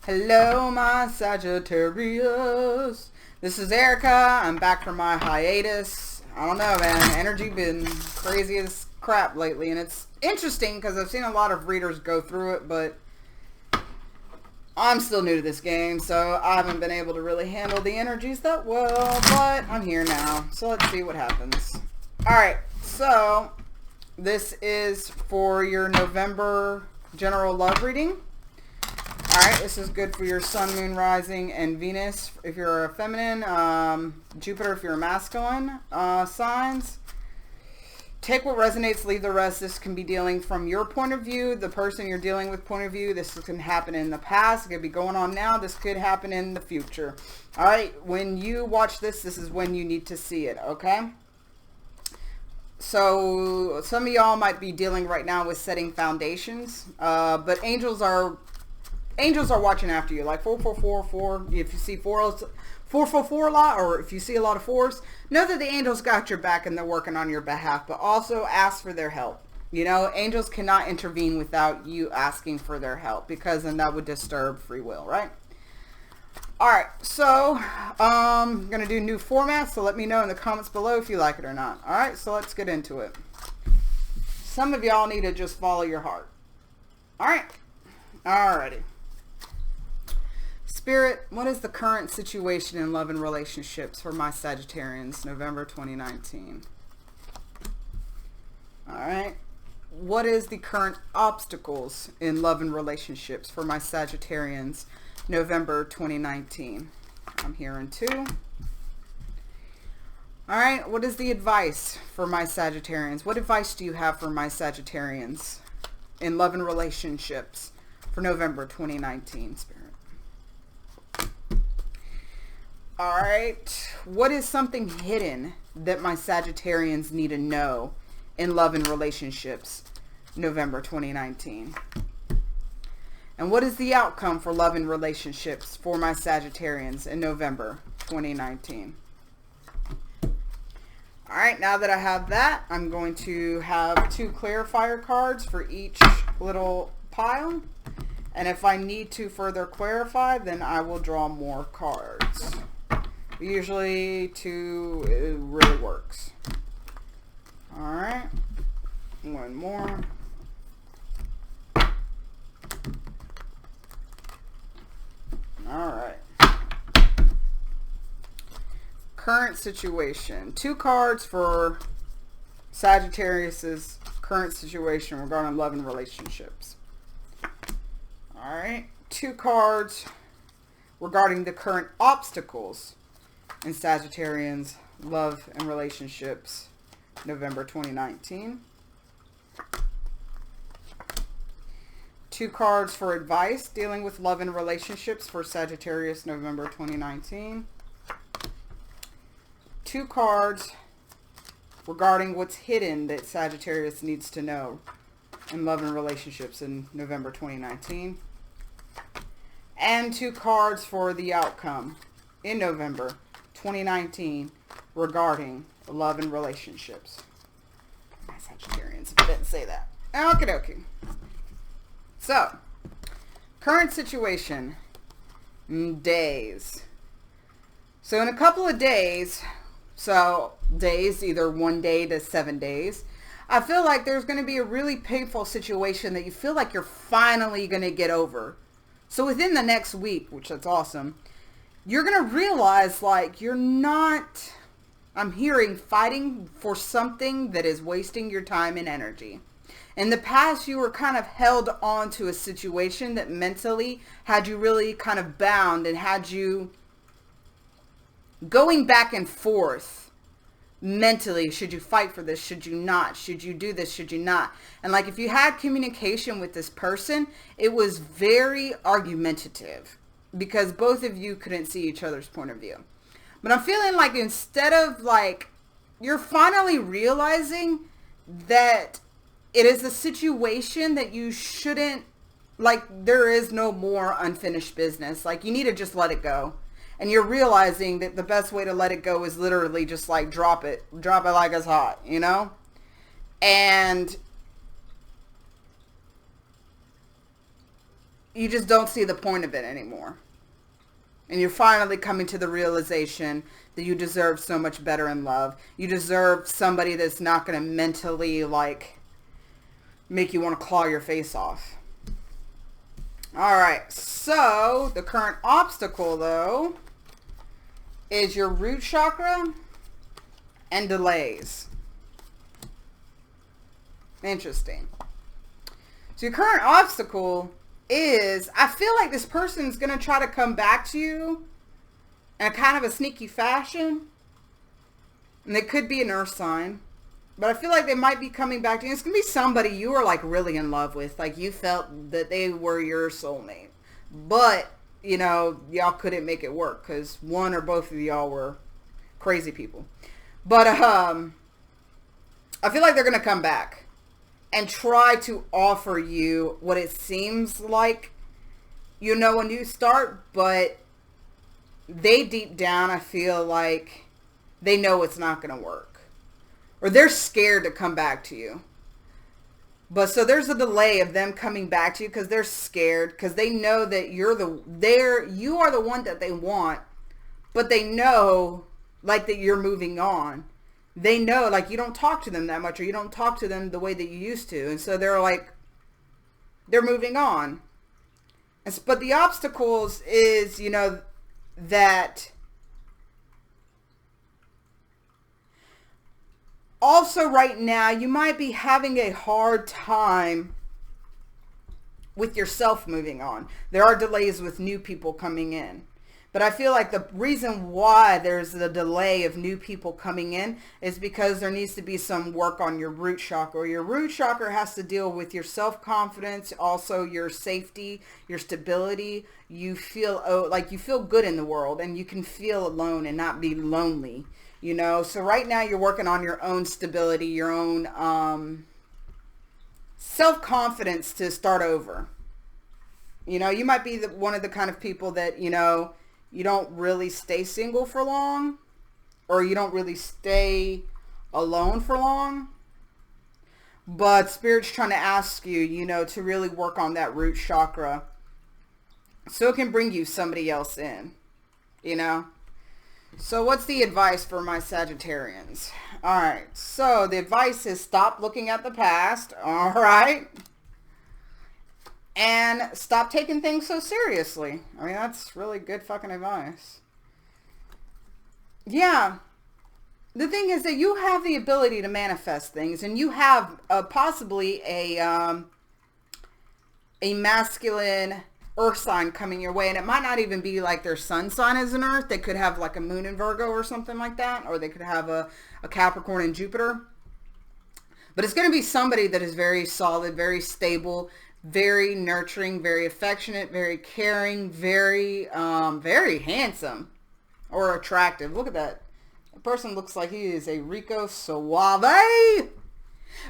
Hello, my Sagittarius. This is Erica. I'm back from my hiatus. I don't know, man. Energy been crazy as crap lately, and it's interesting because I've seen a lot of readers go through it, but I'm still new to this game, so I haven't been able to really handle the energies that well, but I'm here now, so let's see what happens. Alright, so this is for your November general love reading. Alright, this is good for your Sun, Moon, Rising, and Venus if you're a feminine, Jupiter if you're a masculine signs. Take what resonates, leave the rest. This can be dealing from your point of view, the person you're dealing with point of view. This can happen in the past. It could be going on now. This could happen in the future. Alright, when you watch this, this is when you need to see it, okay? So, some of y'all might be dealing right now with setting foundations, but angels are watching after you, like 444. If you see 444 a lot, or if you see a lot of fours, know that the angels got your back and they're working on your behalf, but also ask for their help. You know, angels cannot intervene without you asking for their help, because then that would disturb free will, right? Alright, so I'm going to do new formats, so let me know in the comments below if you like it or not. Alright, so let's get into it. Some of y'all need to just follow your heart. Alright, alrighty. Spirit, what is the current situation in love and relationships for my Sagittarians, November 2019? Alright. What is the current obstacles in love and relationships for my Sagittarians, November 2019? I'm hearing 2. Alright, what is the advice for my Sagittarians? What advice do you have for my Sagittarians in love and relationships for November 2019, Spirit? Alright, what is something hidden that my Sagittarians need to know in love and relationships, November 2019? And what is the outcome for love and relationships for my Sagittarians in November 2019? Alright, now that I have that, I'm going to have 2 clarifier cards for each little pile. And if I need to further clarify, then I will draw more cards. Usually 2, it really works. Alright, 1 more. Alright. Current situation. 2 cards for Sagittarius's current situation regarding love and relationships. Alright. 2 cards regarding the current obstacles in Sagittarians' love and relationships, November 2019. 2 cards for advice dealing with love and relationships for Sagittarius, November 2019. 2 cards regarding what's hidden that Sagittarius needs to know in love and relationships in November 2019. And 2 cards for the outcome in November 2019 regarding love and relationships. My Sagittarians didn't say that. Okie dokie. So, current situation, days. So in a couple of days, so days, either 1 day to 7 days, I feel like there's going to be a really painful situation that you feel like you're finally going to get over. So within the next week, which that's awesome, you're going to realize like you're not, I'm hearing, fighting for something that is wasting your time and energy. In the past, you were kind of held on to a situation that mentally had you really kind of bound and had you going back and forth mentally. Should you fight for this? Should you not? Should you do this? Should you not? And like if you had communication with this person, it was very argumentative because both of you couldn't see each other's point of view. But I'm feeling like instead of like, you're finally realizing that it is a situation that you shouldn't, like there is no more unfinished business. Like you need to just let it go. And you're realizing that the best way to let it go is literally just like drop it like it's hot, you know? And you just don't see the point of it anymore. And you're finally coming to the realization that you deserve so much better in love. You deserve somebody that's not going to mentally, like, make you want to claw your face off. All right. So, the current obstacle, though, is your root chakra and delays. Interesting. So, your current obstacle is, I feel like this person's going to try to come back to you in a kind of a sneaky fashion. And it could be an earth sign. But I feel like they might be coming back to you. It's going to be somebody you were like really in love with. Like you felt that they were your soulmate. But, you know, y'all couldn't make it work because one or both of y'all were crazy people. But I feel like they're going to come back and try to offer you what it seems like, you know, a new start, but they deep down, I feel like they know it's not going to work, or they're scared to come back to you. But so there's a delay of them coming back to you because they're scared, because they know that you are the one that they want, but they know like that you're moving on. They know, like, you don't talk to them that much, or you don't talk to them the way that you used to. And so they're like, they're moving on. But the obstacles is, you know, that also right now you might be having a hard time with yourself moving on. There are delays with new people coming in. But I feel like the reason why there's the delay of new people coming in is because there needs to be some work on your root chakra. Your root chakra has to deal with your self-confidence, also your safety, your stability. You feel like you feel good in the world, and you can feel alone and not be lonely, you know. So right now you're working on your own stability, your own self-confidence to start over. You know, you might be one of the kind of people that, you know, you don't really stay single for long, or you don't really stay alone for long. But Spirit's trying to ask you, you know, to really work on that root chakra so it can bring you somebody else in, you know. So what's the advice for my Sagittarians? All right. So the advice is stop looking at the past. All right. And stop taking things so seriously. I mean, that's really good fucking advice. Yeah. The thing is that you have the ability to manifest things, and you have possibly a masculine earth sign coming your way. And it might not even be like their sun sign is an earth. They could have like a moon in Virgo or something like that. Or they could have a Capricorn in Jupiter. But it's going to be somebody that is very solid, very stable, very nurturing, very affectionate, very caring, very handsome or attractive. Look at that. The person looks like he is a Rico Suave.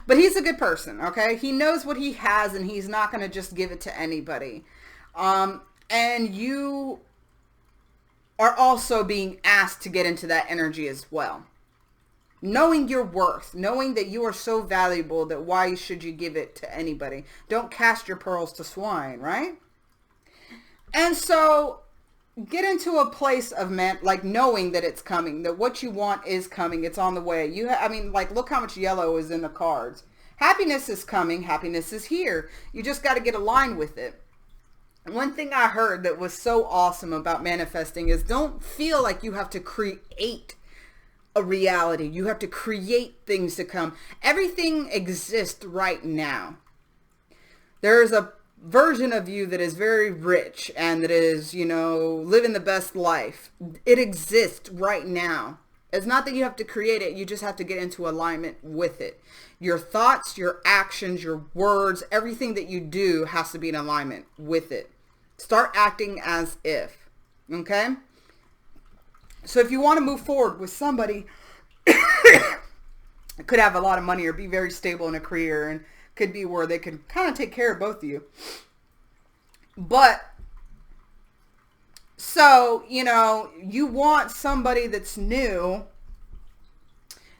But he's a good person, okay? He knows what he has, and he's not going to just give it to anybody. And you are also being asked to get into that energy as well. Knowing your worth, knowing that you are so valuable that why should you give it to anybody? Don't cast your pearls to swine, right? And so get into a place of like knowing that it's coming, that what you want is coming. It's on the way. I mean, like, look how much yellow is in the cards. Happiness is coming. Happiness is here. You just got to get aligned with it. One thing I heard that was so awesome about manifesting is don't feel like you have to create a reality. You have to create things to come. Everything exists right now. There is a version of you that is very rich and that is, you know, living the best life. It exists right now. It's not that you have to create it. You just have to get into alignment with it. Your thoughts, your actions, your words, everything that you do has to be in alignment with it. Start acting as if. Okay? So if you want to move forward with somebody, could have a lot of money or be very stable in a career, and could be where they could kind of take care of both of you. But, so, you know, you want somebody that's new,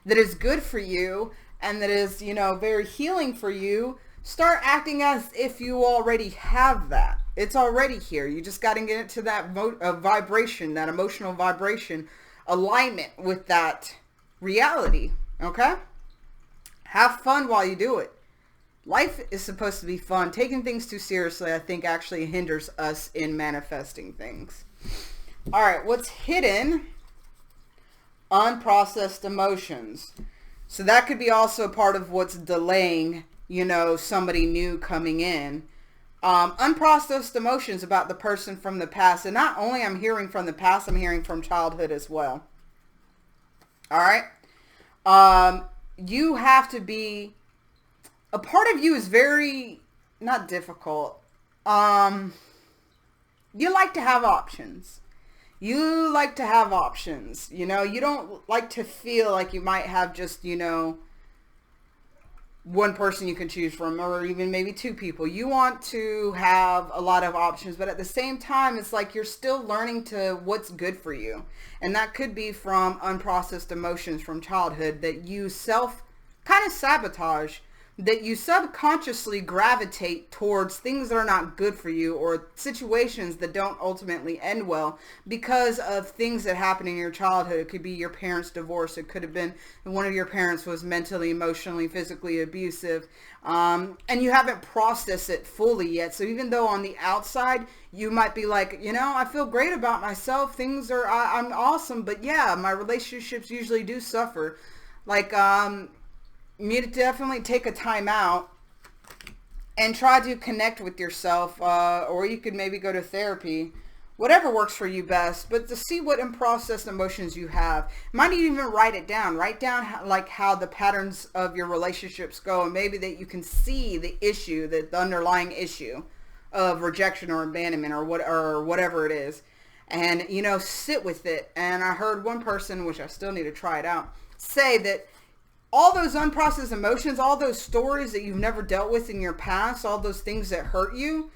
that is good for you, and that is, you know, very healing for you, start acting as if you already have that. It's already here. You just got to get into that vibration, that emotional vibration, alignment with that reality. Okay? Have fun while you do it. Life is supposed to be fun. Taking things too seriously, I think, actually hinders us in manifesting things. All right, what's hidden? Unprocessed emotions. So that could be also part of what's delaying, somebody new coming in. Unprocessed emotions about the person from the past. And not only I'm hearing from the past, I'm hearing from childhood as well. All right. You have to be, a part of you is very, not difficult. You like to have options. You like to have options. You don't like to feel like you might have just, one person you can choose from, or even maybe two people. You want to have a lot of options, but at the same time, it's like you're still learning to what's good for you. And that could be from unprocessed emotions from childhood that you kind of sabotage, that you subconsciously gravitate towards things that are not good for you, or situations that don't ultimately end well because of things that happen in your childhood. It could be your parents' divorce. It could have been one of your parents was mentally, emotionally, physically abusive, and you haven't processed it fully yet. So even though on the outside you might be like, I feel great about myself, I'm awesome, but yeah, my relationships usually do suffer. Like, you need to definitely take a time out and try to connect with yourself, or you could maybe go to therapy, whatever works for you best, but to see what unprocessed emotions you have. Might even write it down. Write down how the patterns of your relationships go, and maybe that you can see the issue, the underlying issue of rejection or abandonment or whatever it is, and sit with it. And I heard one person, which I still need to try it out, say that all those unprocessed emotions, all those stories that you've never dealt with in your past, all those things that hurt you,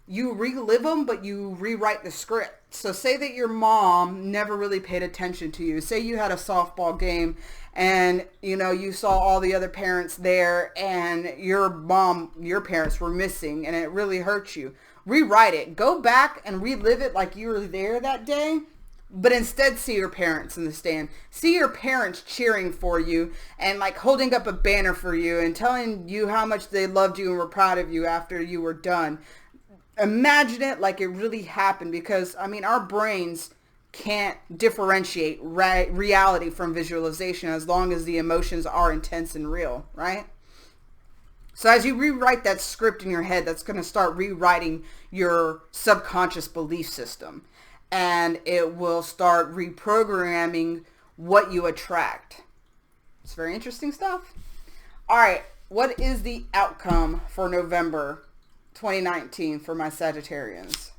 you relive them, but you rewrite the script. So say that your mom never really paid attention to you. Say you had a softball game and, you saw all the other parents there and your parents were missing, and it really hurt you. Rewrite it. Go back and relive it like you were there that day. But instead, see your parents in the stand. See your parents cheering for you and holding up a banner for you and telling you how much they loved you and were proud of you after you were done. Imagine it like it really happened, because, our brains can't differentiate reality from visualization as long as the emotions are intense and real, right? So as you rewrite that script in your head, that's going to start rewriting your subconscious belief system. And it will start reprogramming what you attract. It's very interesting stuff. All right. What is the outcome for November 2019 for my Sagittarians?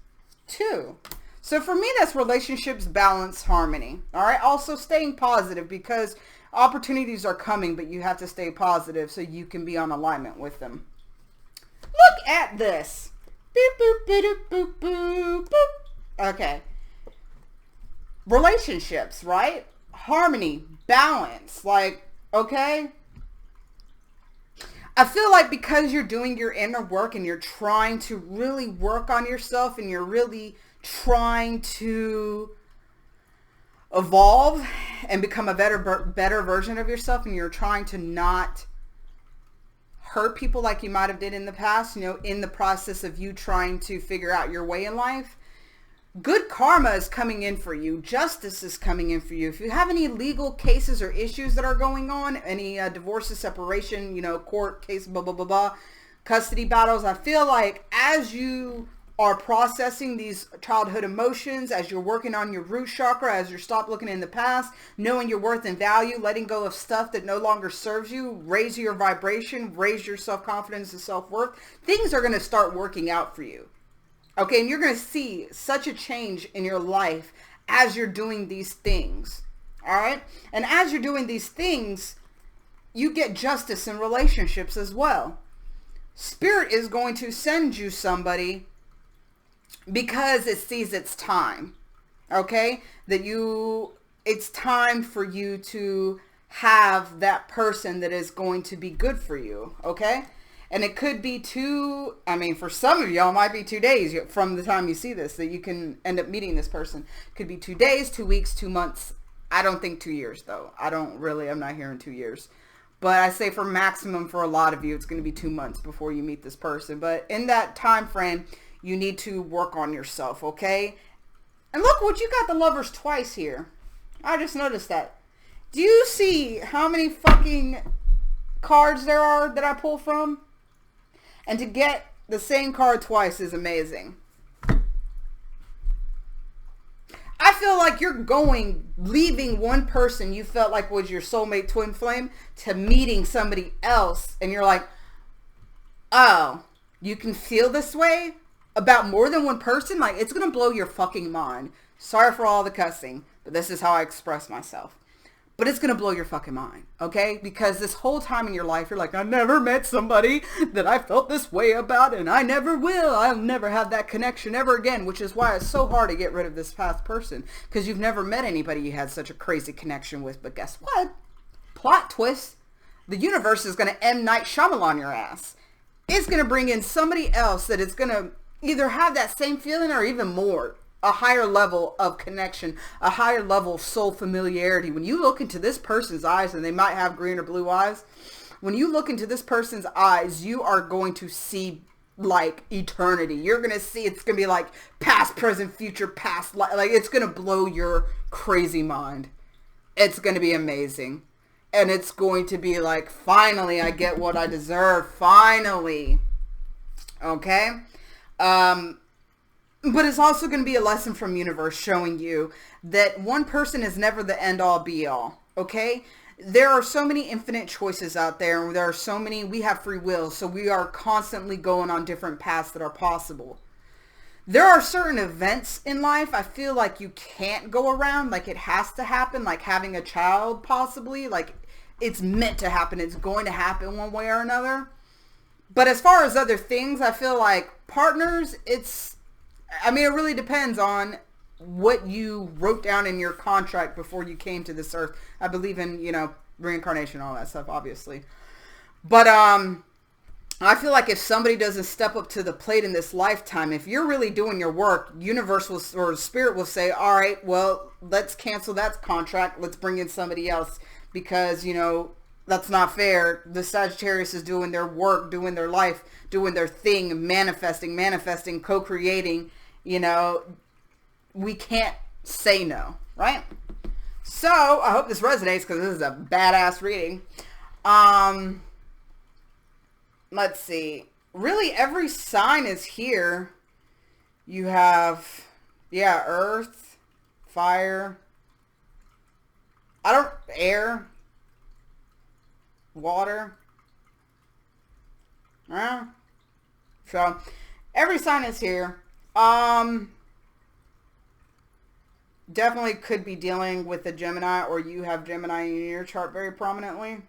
2. So for me, that's relationships, balance, harmony. All right. Also staying positive, because opportunities are coming, but you have to stay positive so you can be on alignment with them. Look at this. Boop, boop, boop, boop, boop, boop. Okay. Relationships, right? Harmony, balance, okay? I feel like because you're doing your inner work and you're trying to really work on yourself and you're really trying to evolve and become a better version of yourself, and you're trying to not hurt people like you might have did in the past, in the process of you trying to figure out your way in life, good karma is coming in for you. Justice is coming in for you. If you have any legal cases or issues that are going on, any divorces, separation, court case, blah, blah, blah, blah, custody battles, I feel like as you are processing these childhood emotions, as you're working on your root chakra, as you stop looking in the past, knowing your worth and value, letting go of stuff that no longer serves you, raise your vibration, raise your self-confidence and self-worth, things are going to start working out for you. Okay, and you're going to see such a change in your life as you're doing these things. All right? And as you're doing these things, you get justice in relationships as well. Spirit is going to send you somebody because it sees its time. Okay? It's time for you to have that person that is going to be good for you. Okay? And it could be for some of y'all, it might be 2 days from the time you see this that you can end up meeting this person. Could be 2 days, 2 weeks, 2 months. I don't think 2 years, though. I'm not hearing 2 years. But I say for maximum for a lot of you, it's going to be 2 months before you meet this person. But in that time frame, you need to work on yourself, okay? And look what you got, the Lovers twice here. I just noticed that. Do you see how many fucking cards there are that I pull from? And to get the same card twice is amazing. I feel like you're leaving one person you felt like was your soulmate twin flame to meeting somebody else. And you're like, oh, you can feel this way about more than one person? Like, it's going to blow your fucking mind. Sorry for all the cussing, but this is how I express myself. But it's going to blow your fucking mind, okay? Because this whole time in your life, you're like, I never met somebody that I felt this way about, and I never will. I'll never have that connection ever again, which is why it's so hard to get rid of this past person, because you've never met anybody you had such a crazy connection with. But guess what? Plot twist. The universe is going to M. Night Shyamalan your ass. It's going to bring in somebody else that is going to either have that same feeling or even more. A higher level of connection, a higher level of soul familiarity. When you look into this person's eyes, and they might have green or blue eyes, when you look into this person's eyes, you are going to see like eternity. You're going to see, it's going to be like past, present, future, past, like it's going to blow your crazy mind. It's going to be amazing. And it's going to be like, finally, I get what I deserve. Finally. Okay? But it's also going to be a lesson from universe showing you that one person is never the end all be all. Okay? There are so many infinite choices out there. And there are so many, we have free will. So we are constantly going on different paths that are possible. There are certain events in life I feel like you can't go around. Like it has to happen. Like having a child possibly. Like it's meant to happen. It's going to happen one way or another. But as far as other things, I feel like partners, it really depends on what you wrote down in your contract before you came to this earth. I believe in, reincarnation, all that stuff, obviously. But I feel like if somebody doesn't step up to the plate in this lifetime, if you're really doing your work, universe will, or spirit will say, all right, well, let's cancel that contract. Let's bring in somebody else because, that's not fair. The Sagittarius is doing their work, doing their life, doing their thing, manifesting, co-creating. We can't say no, right? So I hope this resonates because this is a badass reading. Let's see. Really, every sign is here. You have, earth, fire, air, water. So every sign is here. Definitely could be dealing with a Gemini, or you have Gemini in your chart very prominently.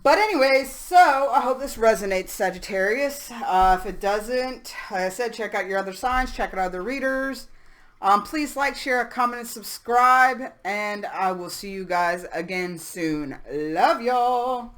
But anyways, so I hope this resonates, Sagittarius. If it doesn't, like I said, check out your other signs, check out other readers. Please like, share, comment, and subscribe, and I will see you guys again soon. Love y'all.